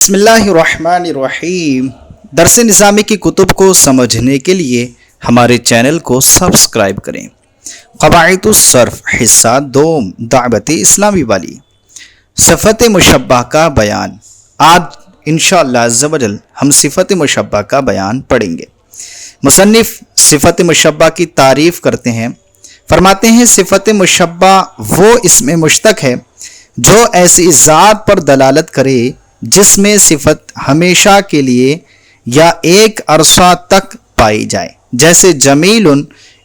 بسم اللہ الرحمن الرحیم۔ درس نظامی کی کتب کو سمجھنے کے لیے ہمارے چینل کو سبسکرائب کریں۔ قواعد الصرف حصہ دوم، دعوت اسلامی والی، صفت مشبہ کا بیان۔ آج انشاءاللہ عز و جل ہم صفت مشبہ کا بیان پڑھیں گے۔ مصنف صفت مشبہ کی تعریف کرتے ہیں، فرماتے ہیں صفت مشبہ وہ اسم مشتق ہے جو ایسی ذات پر دلالت کرے جس میں صفت ہمیشہ کے لیے یا ایک عرصہ تک پائی جائے، جیسے جمیل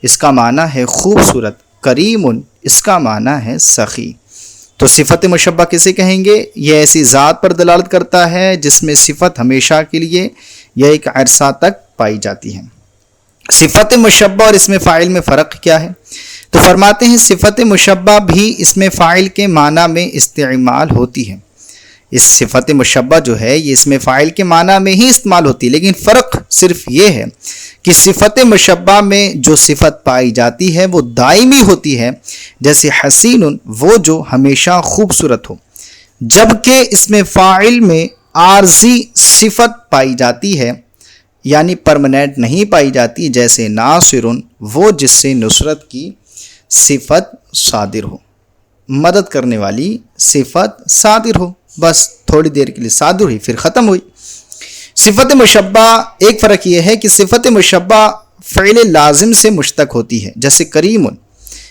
اس کا معنی ہے خوبصورت، کریم اس کا معنی ہے سخی۔ تو صفت مشبہ کسے کہیں گے؟ یہ ایسی ذات پر دلالت کرتا ہے جس میں صفت ہمیشہ کے لیے یا ایک عرصہ تک پائی جاتی ہے۔ صفت مشبہ اور اسم فاعل میں فرق کیا ہے؟ تو فرماتے ہیں صفت مشبہ بھی اسم فاعل کے معنی میں استعمال ہوتی ہے۔ اس صفت مشبہ جو ہے یہ اسم فاعل کے معنی میں ہی استعمال ہوتی ہے، لیکن فرق صرف یہ ہے کہ صفت مشبہ میں جو صفت پائی جاتی ہے وہ دائمی ہوتی ہے، جیسے حسین وہ جو ہمیشہ خوبصورت ہو، جبکہ اسم فاعل میں عارضی صفت پائی جاتی ہے، یعنی پرماننٹ نہیں پائی جاتی، جیسے ناصر وہ جس سے نصرت کی صفت صادر ہو، مدد کرنے والی صفت صادر ہو، بس تھوڑی دیر کے لیے صادر ہوئی پھر ختم ہوئی۔ صفت مشبہ ایک فرق یہ ہے کہ صفت مشبہ فعل لازم سے مشتق ہوتی ہے، جیسے کریم،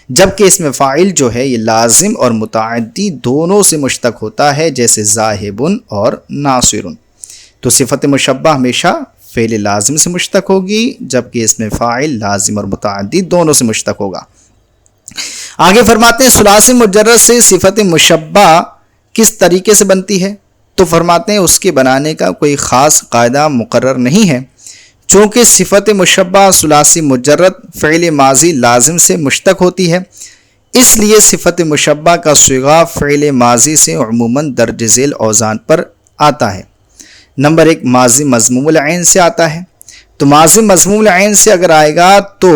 جبکہ اسم فاعل جو ہے یہ لازم اور متعدی دونوں سے مشتق ہوتا ہے، جیسے ذاہب اور ناصر۔ تو صفت مشبہ ہمیشہ فعل لازم سے مشتق ہوگی، جبکہ اسم فاعل لازم اور متعدی دونوں سے مشتق ہوگا۔ آگے فرماتے ہیں ثلاثی مجرد سے صفت مشبہ کس طریقے سے بنتی ہے؟ تو فرماتے ہیں اس کے بنانے کا کوئی خاص قاعدہ مقرر نہیں ہے، چونکہ صفت مشبہ ثلاثی مجرد فعل ماضی لازم سے مشتق ہوتی ہے، اس لیے صفت مشبہ کا صیغہ فعل ماضی سے عموماً درج ذیل اوزان پر آتا ہے۔ نمبر ایک، ماضی مضموم العین سے آتا ہے۔ تو ماضی مضموم العین سے اگر آئے گا تو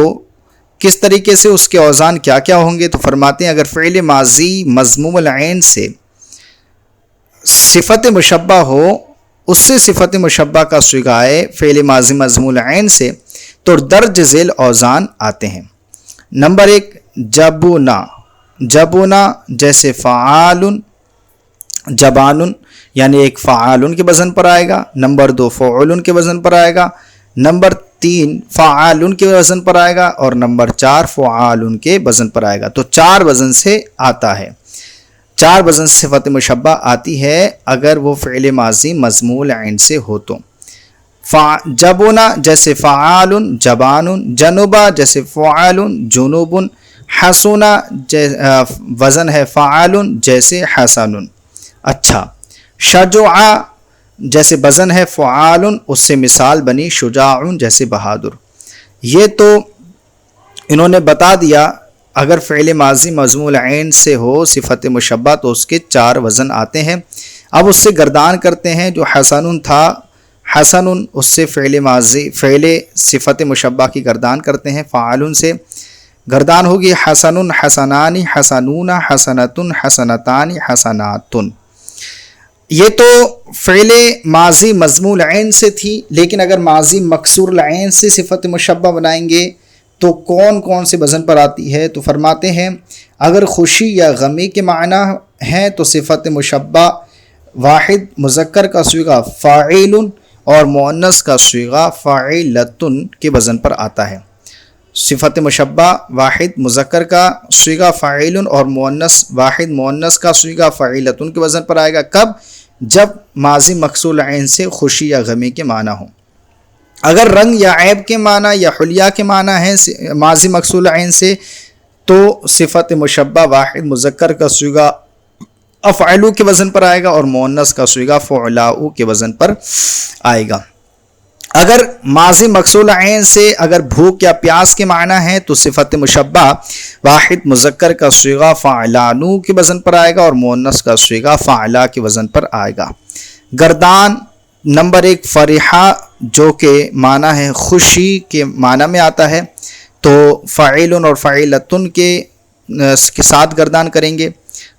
کس طریقے سے اس کے اوزان کیا کیا ہوں گے؟ تو فرماتے ہیں اگر فعل ماضی مضموم العین سے صفت مشبہ ہو، اس سے صفت مشبہ کا صیغہ ہے فعل ماضی مضموم العین سے، تو درج ذیل اوزان آتے ہیں۔ نمبر ایک، جبونا، جبونا جیسے فعال، جبان یعنی ایک فعال کے وزن پر آئے گا۔ نمبر دو، فعول کے وزن پر آئے گا۔ نمبر تین، فعال کے وزن پر آئے گا، اور نمبر چار، فعال کے وزن پر آئے گا۔ تو چار وزن سے آتا ہے، چار وزن سے صفت مشبہ آتی ہے اگر وہ فعل ماضی مضموم العین سے ہو تو۔ جبونا جیسے فعال، جبان، جنوبا جیسے فعال، جنوب، حسونا وزن ہے فعال جیسے حسن۔ اچھا، شجاع جیسے وزن ہے فعال، اس سے مثال بنی شجاع جیسے بہادر۔ یہ تو انہوں نے بتا دیا اگر فعل ماضی مضموم العین سے ہو صفت مشبہ تو اس کے چار وزن آتے ہیں۔ اب اس سے گردان کرتے ہیں، جو حسن تھا، حسن اس سے فعل صفت مشبہ کی گردان کرتے ہیں، فعال سے گردان ہوگی حسن، حسنان، حسنون، حسنۃ، حسنتان، حسنات۔ یہ تو فعل ماضی مضموم العین سے تھی، لیکن اگر ماضی مکسور العین سے صفت مشبہ بنائیں گے تو کون کون سے وزن پر آتی ہے؟ تو فرماتے ہیں اگر خوشی یا غمی کے معنی ہیں تو صفت مشبہ واحد مذکر کا صیغہ فاعل اور مؤنث کا صیغہ فاعلۃ کے وزن پر آتا ہے۔ صفت مشبہ واحد مذکر کا صیغہ فاعل اور واحد مؤنث کا صیغہ فاعلۃ کے وزن پر آئے گا۔ کب؟ جب ماضی مکسور العین سے خوشی یا غمی کے معنی ہوں۔ اگر رنگ یا عیب کے معنی یا حلیہ کے معنی ہیں ماضی مکسور العین سے تو صفت مشبہ واحد مذکر کا صیغہ افعلوا کے وزن پر آئے گا اور مؤنث کا صیغہ فعلاء کے وزن پر آئے گا۔ اگر ماضی مکسور العین سے اگر بھوک یا پیاس کے معنی ہیں تو صفت مشبہ واحد مذکر کا صیغہ فعلانو کے وزن پر آئے گا اور مؤنث کا صیغہ فعلا کے وزن پر آئے گا۔ گردان، نمبر ایک، فرحہ جو کہ معنی ہے خوشی کے معنی میں آتا ہے تو فاعل اور فاعلۃ کے ساتھ گردان کریں گے۔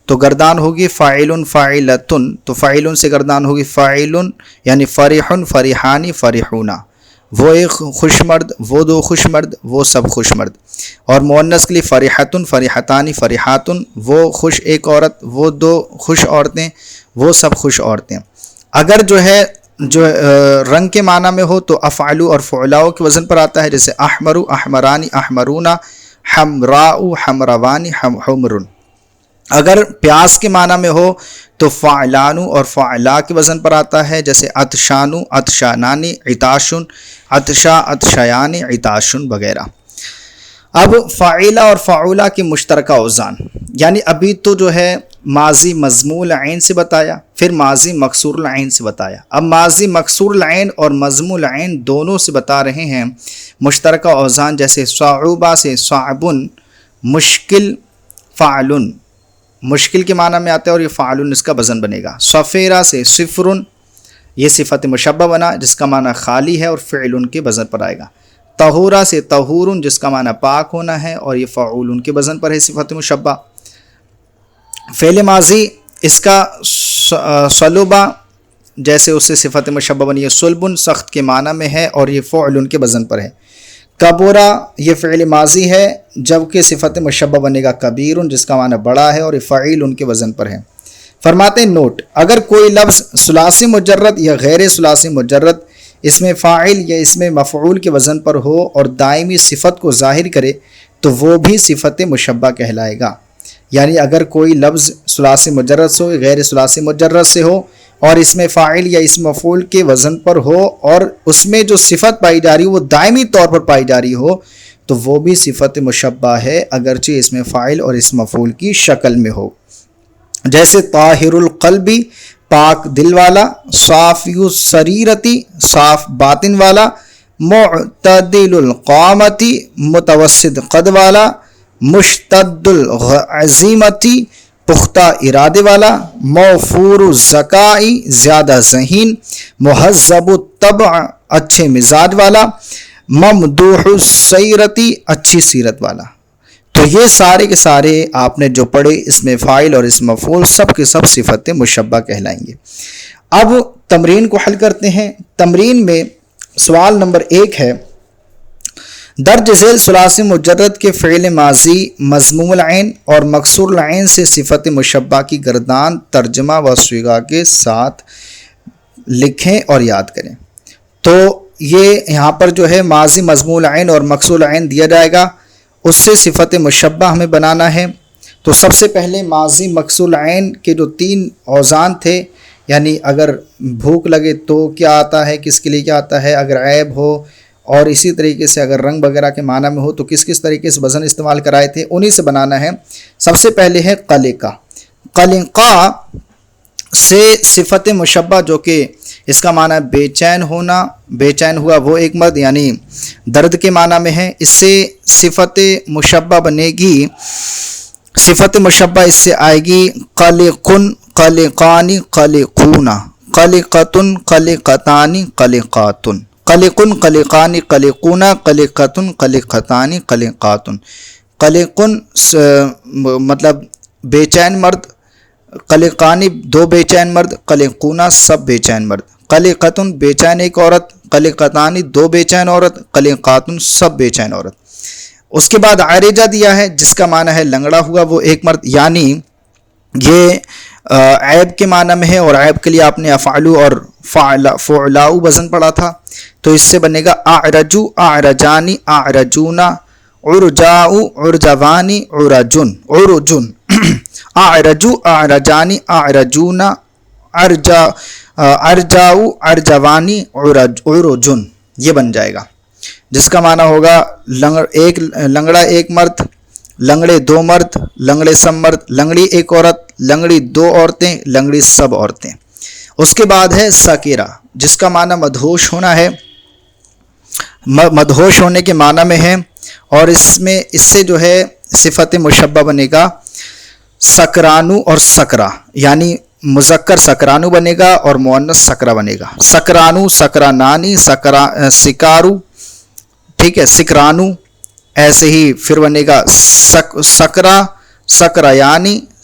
تو گردان ہوگی فاعل فاعلتن، تو فاعل سے گردان ہوگی فاعل، یعنی فرح فرحانی فرحونا، وہ ایک خوش مرد، وہ دو خوش مرد، وہ سب خوش مرد. اور مؤنث کے لیے فرحتن فرحتانی فرحاتن، وہ خوش ایک عورت، وہ دو خوش عورتیں، وہ سب خوش عورتیں. اگر جو رنگ کے معنی میں ہو تو افعلو اور فعلاؤ کے وزن پر آتا ہے، جیسے احمرو احمرانی احمرونا، حمراء حمروانی حمرن. اگر پیاس کے معنی میں ہو تو فعلانو اور فعلا کے وزن پر آتا ہے، جیسے عطشانو عطشانانی عطاشن، عطشا عطشیانی عطاشن وغیرہ. اب فاعلہ اور فعولہ کی مشترکہ اوزان، یعنی ابھی تو جو ہے ماضی مضموم العین سے بتایا، پھر ماضی مکسور العین سے بتایا. اب ماضی مکسور العین اور مضموم العین دونوں سے بتا رہے ہیں مشترکہ اوزان، جیسے صعوبہ سے صعبن، مشکل فعلن، مشکل کے معنی میں آتا ہے اور یہ فعلن اس کا وزن بنے گا. صفیرہ سے صفرن، یہ صفت مشبہ بنا جس کا معنی خالی ہے اور فعل کے وزن پر آئے گا. طہورہ سے طہورن، جس کا معنی پاک ہونا ہے اور یہ فعول کے وزن پر ہے صفت مشبہ. فعل ماضی اس کا صلبہ، جیسے اس سے صفت مشبہ بنی ہے صلبن، سخت کے معنی میں ہے اور یہ فعل کے وزن پر ہے. کبورہ یہ فعل ماضی ہے جبکہ صفت مشبہ بنے گا کبیر، جس کا معنی بڑا ہے اور یہ فعیل ان کے وزن پر ہے. فرماتے ہیں نوٹ، اگر کوئی لفظ ثلاثی مجرد یا غیر ثلاثی مجرد اس میں فاعل یا اس میں مفعول کے وزن پر ہو اور دائمی صفت کو ظاہر کرے تو وہ بھی صفت مشبہ کہلائے گا. یعنی اگر کوئی لفظ ثلاثی مجرد سے ہو، غیر ثلاثی مجرد سے ہو اور اس میں فاعل یا اس مفعول کے وزن پر ہو اور اس میں جو صفت پائی جا رہی ہو وہ دائمی طور پر پائی جا رہی ہو تو وہ بھی صفت مشبہ ہے، اگرچہ اس میں فاعل اور اس مفعول کی شکل میں ہو. جیسے طاہر القلبی پاک دل والا، صافی السریرتی صاف باطن والا، معتدل القامتی متوسط قد والا، مشتد العزیمتی پختہ ارادے والا، موفور الذکائی زیادہ ذہین، مہذب الطبع اچھے مزاج والا، ممدوح السیرتی اچھی سیرت والا. تو یہ سارے کے سارے آپ نے جو پڑھے اس میں فاعل اور اس مفعول سب کے سب صفت مشبہ کہلائیں گے. اب تمرین کو حل کرتے ہیں. تمرین میں سوال نمبر 1 ہے، درج ذیل ثلاثی مجرد کے فعل ماضی مضموم العین اور مکسور العین سے صفت مشبہ کی گردان ترجمہ و صیغہ کے ساتھ لکھیں اور یاد کریں. تو یہ یہاں پر جو ہے ماضی مضموم العین اور مکسور العین دیا جائے گا، اس سے صفت مشبہ ہمیں بنانا ہے. تو سب سے پہلے ماضی مکسور العین کے جو 3 اوزان تھے، یعنی اگر بھوک لگے تو کیا آتا ہے، کس کے لیے کیا آتا ہے، اگر عیب ہو، اور اسی طریقے سے اگر رنگ وغیرہ کے معنی میں ہو تو کس کس طریقے سے وزن استعمال کرائے تھے، انہی سے بنانا ہے. سب سے پہلے ہے قلقہ. قلقہ سے صفت مشبہ جو کہ اس کا معنی بے چین ہونا، بے چین ہوا وہ ایک مرد، یعنی درد کے معنی میں ہے. اس سے صفت مشبہ بنے گی، صفت مشبہ اس سے آئے گی قلقن قلقانی قلقونا، قلقتن قلقتانی قلقاتن، قلقن قلقانی قلقونا، قلقتن قلقتانی قلقاتن. قلقن مطلب بے چین مرد، قلقانی 2 بے چین مرد، قلقونا سب بے چین مرد، قلقتن بے چین ایک عورت، قلقتانی 2 بے چین عورت، قلقاتن سب بے چین عورت. اس کے بعد عارجہ دیا ہے جس کا معنی ہے لنگڑا ہوا وہ ایک مرد، یعنی یہ عیب کے معنی میں ہے اور عیب کے لیے آپ نے افعلو اور فعلاؤ وزن پڑھا تھا. تو اس سے بنے گا اعرجو اعرجانی اعرجونا، عرجاؤ عرجوانی عرجن عرجن، اعرجو اعرجانی اعرجونا، ارجاؤ ارجوانی عرجن، یہ بن جائے گا. جس کا معنی ہوگا لنگڑا ایک مرد، لنگڑے 2 مرد، لنگڑے سب مرد، لنگڑی ایک عورت، لنگڑی 2 عورتیں، لنگڑی سب عورتیں. اس کے بعد ہے سکیرہ جس کا معنی مدہوش ہونا ہے، مدہوش ہونے کے معنی میں ہے، اور اس سے جو ہے صفت مشبہ بنے گا سکرانو اور سکرا، یعنی مذکر سکرانو بنے گا اور مؤنث سکرا بنے گا. سکرانو سکرانانی سکارو، ٹھیک ہے، سکرانو. ایسے ہی پھر بنے گا سکرا سکریانی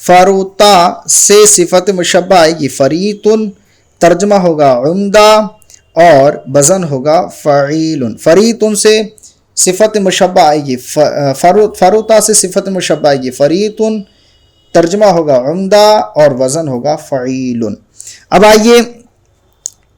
فروتا سے صفت مشبہ آئے گی فریتن، ترجمہ ہوگا عمدہ، اور وزن ہوگا فعیل۔ فریتن سے صفت مشبہ آئے گی، فروتا سے صفت مشبہ آئے گی فریتن، ترجمہ ہوگا عمدہ، اور وزن ہوگا فعیل۔ اب آئیے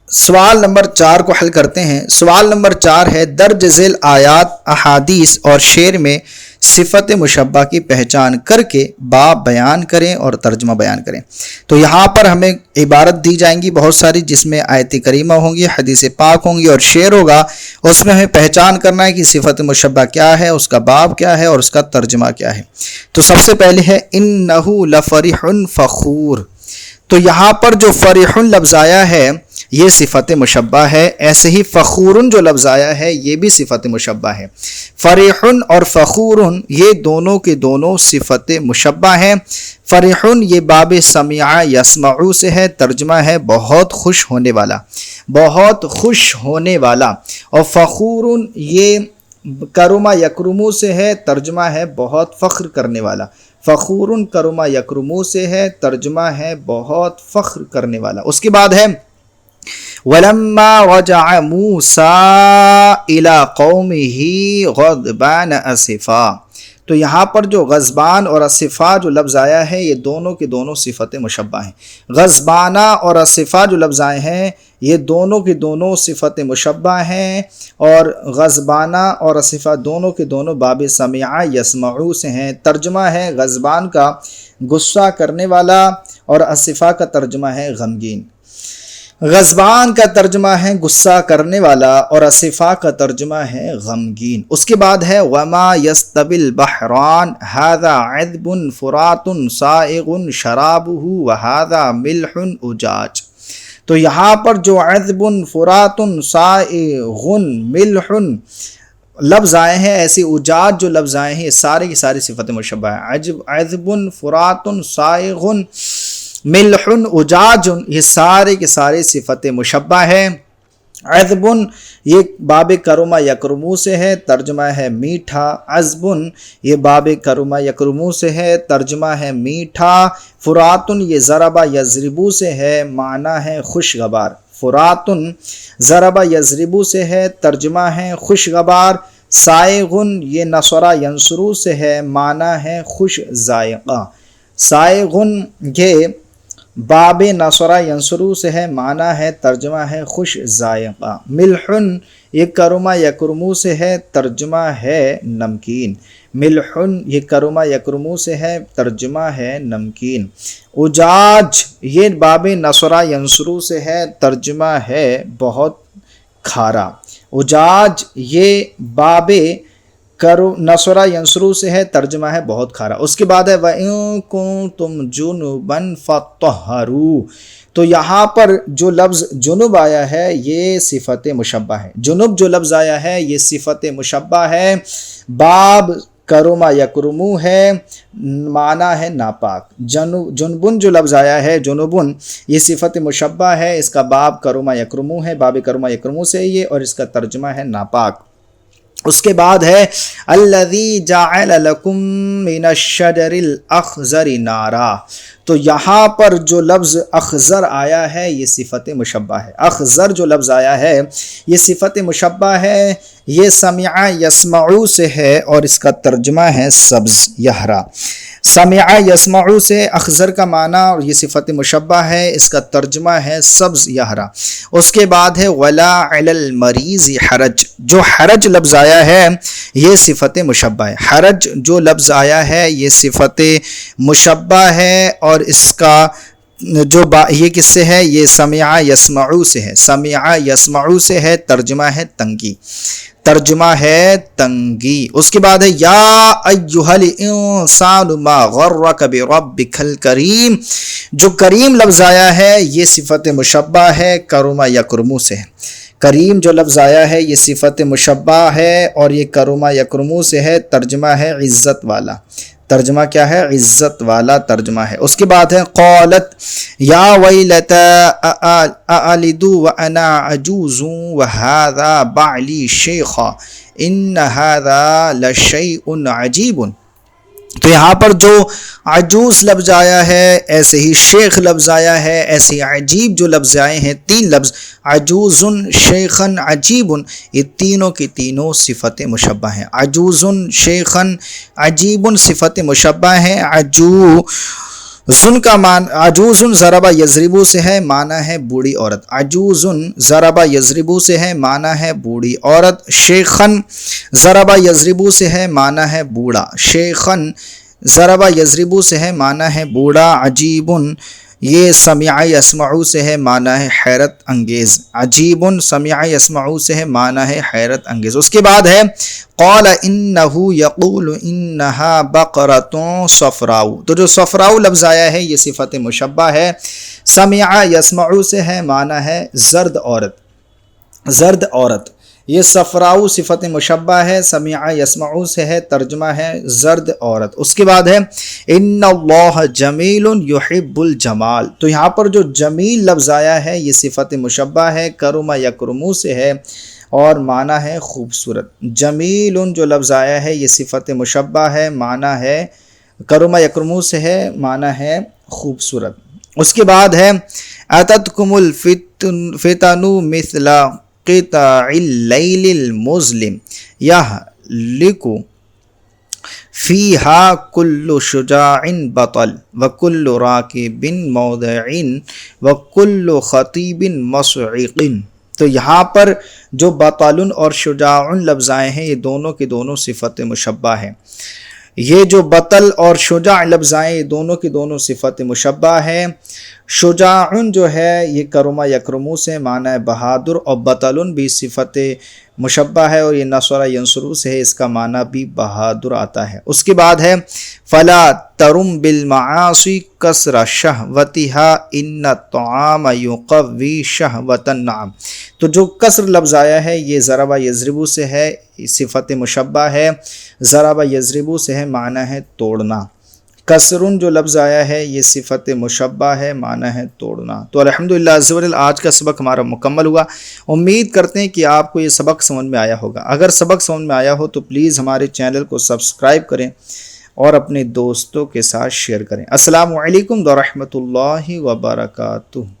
سوال نمبر 4 کو حل کرتے ہیں۔ سوال نمبر 4 ہے درج ذیل آیات، احادیث اور شعر میں صفت مشبہ کی پہچان کر کے باب بیان کریں اور ترجمہ بیان کریں۔ تو یہاں پر ہمیں عبارت دی جائیں گی بہت ساری، جس میں آیت کریمہ ہوں گی، حدیث پاک ہوں گی اور شعر ہوگا۔ اس میں ہمیں پہچان کرنا ہے کہ صفت مشبہ کیا ہے، اس کا باب کیا ہے اور اس کا ترجمہ کیا ہے۔ تو سب سے پہلے ہے انہ لفرح فخور۔ تو یہاں پر جو فرح لفظ آیا ہے یہ صفت مشبہ ہے، ایسے ہی فخورن جو لفظ آیا ہے یہ بھی صفت مشبہ ہے۔ فرحن اور فخورن یہ دونوں کے دونوں صفت مشبہ ہیں۔ فرحن یہ باب سمع یسمع سے ہے، ترجمہ ہے بہت خوش ہونے والا، بہت خوش ہونے والا، اور فخورن یہ کرما یکرمو سے ہے، ترجمہ ہے بہت فخر کرنے والا۔ فخورن کرما یکرمو سے ہے، ترجمہ ہے بہت فخر کرنے والا۔ اس کے بعد ہے وَلَمَّا رَجَعَ مُوسَىٰ إِلَىٰ قَوْمِهِ غَضْبَانَ أَسِفًا۔ تو یہاں پر جو غضبان اور اسفا جو لفظ آیا ہے یہ دونوں کے دونوں صفت مشبہ ہیں۔ غضبانہ اور اسفا جو لفظ آئے ہیں یہ دونوں کے دونوں صفت مشبہ ہیں، اور غضبانہ اور اسفا دونوں کے دونوں باب سمع یسمع سے ہیں، ترجمہ ہے غضبان کا غصہ کرنے والا اور اسفا کا ترجمہ ہے غمگین۔ غضبان کا ترجمہ ہے غصہ کرنے والا اور اسفا کا ترجمہ ہے غمگین۔ اس کے بعد ہے وما یستوی البحران ھذا عذب فرات سائغ شرابہ وھذا ملح اجاج۔ تو یہاں پر جو عذب فرات سائغ ملح لفظ آئے ہیں، ایسے اجاج جو لفظ آئے ہیں یہ سارے کی ساری صفت مشبہ ہیں۔ عذب فرات سائغ ملح اجاج یہ سارے کے سارے صفت مشبہ ہے۔ عذب یہ باب کرما یکرمو سے ہے، ترجمہ ہے میٹھا۔ عذب یہ باب کرما یکرمو سے ہے، ترجمہ ہے میٹھا۔ فراتن یہ ضربہ یضربو سے ہے، معنی ہے خوشگوار۔ فراتن ضربہ یضربو سے ہے، ترجمہ ہے خوشگوار۔ سائغن یہ نصرہ ینصرو سے ہے، معنی ہے خوش ذائقہ۔ سائغن یہ باب نصرہ ینصرو سے ہے، معنی ہے ترجمہ ہے خوش ذائقہ۔ ملحن یہ کرما یکرمو سے ہے، ترجمہ ہے نمکین۔ ملحن یہ کرما یکرمو سے ہے، ترجمہ ہے نمکین۔ اجاج یہ باب نصرہ ینصرو سے ہے، ترجمہ ہے بہت کھارا۔ اجاج یہ باب نصرہ ینصرو سے ہے، ترجمہ ہے بہت کھارا۔ اس کے بعد ہے وَإِن كُنتُمْ جُنُبًا فَطَّهَّرُوا۔ تو یہاں پر جو لفظ جنوب آیا ہے یہ صفت مشبہ ہے۔ جنوب جو لفظ آیا ہے یہ صفت مشبہ ہے، باب کرما یکرمو ہے، معنی ہے ناپاک۔ جنبن جو لفظ آیا ہے جنوبن یہ صفت مشبہ ہے، اس کا باب کرما یکرمو ہے، باب کرما یکرمو سے یہ، اور اس کا ترجمہ ہے ناپاک۔ اس کے بعد ہے الذی جعل لکم من الشجر الاخضر نارا۔ تو یہاں پر جو لفظ اخضر آیا ہے یہ صفت مشبہ ہے۔ اخضر جو لفظ آیا ہے یہ صفت مشبہ ہے، یہ سمع یسمع سے ہے اور اس کا ترجمہ ہے سبز یا ہرا۔ سمع یسمع سے اخضر کا معنی اور یہ صفت مشبہ ہے، اس کا ترجمہ ہے سبز یا ہرا۔ اس کے بعد ہے ولا علی المریض حرج۔ جو حرج لفظ آیا ہے یہ صفت مشبہ ہے۔ حرج جو لفظ آیا ہے یہ صفت مشبہ ہے، اور اس کا جو یہ کس سے ہے، یہ سمع یسمع سے ہے۔ سمع یسمع سے ہے، ترجمہ ہے تنگی، ترجمہ ہے تنگی۔ اس کے بعد ہے یا ایھا الانسان ما غرک بربک الکریم۔ جو کریم لفظ آیا ہے یہ صفت مشبہ ہے، کرما یکرمو سے ہے۔ کریم جو لفظ آیا ہے یہ صفت مشبہ ہے اور یہ کرما یکرمو سے ہے، ترجمہ ہے عزت والا۔ ترجمہ کیا ہے؟ عزت والا ترجمہ ہے۔ اس کے بعد ہے قالت یا ویلتا االد وانا عجوز وهذا بعلی شیخا ان هذا لشیء عجیب۔ تو یہاں پر جو عجوز لفظ آیا ہے، ایسے ہی شیخ لفظ آیا ہے، ایسے ہی عجیب جو لفظ آئے ہیں، تین لفظ عجوزن، شیخن، عجیبن، یہ تینوں کی تینوں صفت مشبہ ہیں۔ عجوزن، شیخن، عجیبن صفت مشبہ ہیں۔ عجوزن کا معنی، عجوزن ضربہ یضربو سے ہے، معنی ہے بوڑھی عورت۔ عجوزن ضربہ یضربو سے ہے، معنی ہے بوڑھی عورت۔ شیخن ضربہ یضربو سے ہے، معنی ہے بوڑھا۔ شیخن ضربہ یضربو سے ہے، معنی ہے بوڑھا۔ عجیبن یہ سمع یسمعو سے ہے، معنی ہے حیرت انگیز۔ عجیبن سمع یسمعو سے ہے، معنی ہے حیرت انگیز۔ اس کے بعد ہے قال انہ یقول انہا بقرۃ صفراء، تو جو صفراء لفظ آیا ہے یہ صفت مشبہ ہے۔ سمع یسمعو سے ہے، معنی ہے زرد عورت، زرد عورت۔ یہ صفراء صفت مشبہ ہے، سمع یسمعو سے ہے، ترجمہ ہے زرد عورت۔ اس کے بعد ہے ان اللہ جمیل یحب الجمال، تو یہاں پر جو جمیل لفظ آیا ہے یہ صفت مشبہ ہے، کرم یکرمو سے ہے اور معنی ہے خوبصورت۔ جمیل جو لفظ آیا ہے یہ صفت مشبہ ہے، معنی ہے کرم یکرمو سے ہے، معنی ہے خوبصورت۔ اس کے بعد ہے اتتکم الفتن مثل قطع اللیل المظلم یہلک فیہا کل شجاع بطل وکل راکب موضع وکل خطیب مصعق، تو یہاں پر جو بطل اور شجاع لفظ آئے ہیں یہ دونوں کے دونوں صفت مشبہ ہیں۔ یہ جو بطل اور شجاع لفظ آئے یہ دونوں کی دونوں صفت مشبہ ہے۔ شجاع جو ہے یہ کرما یکرمو سے معنی ہے بہادر، اور بطل بھی صفت مشبہ ہے اور یہ نصر ینصرو سے ہے، اس کا معنی بھی بہادر آتا ہے۔ اس کے بعد ہے فلا ترم بالمعاصی کسر شہوتها ان الطعام یقوی شہوت النعم، تو جو کسر لفظ آیا ہے یہ ضربہ یضربو سے ہے، صفت مشبہ ہے، ضربہ یضربو سے ہے، معنی ہے توڑنا۔ کسرن جو لفظ آیا ہے یہ صفت مشبہ ہے، معنی ہے توڑنا۔ تو الحمدللہ عز و جل آج کا سبق ہمارا مکمل ہوا۔ امید کرتے ہیں کہ آپ کو یہ سبق سمجھ میں آیا ہوگا۔ اگر سبق سمجھ میں آیا ہو تو پلیز ہمارے چینل کو سبسکرائب کریں اور اپنے دوستوں کے ساتھ شیئر کریں۔ السلام علیکم ورحمۃ اللہ وبرکاتہ۔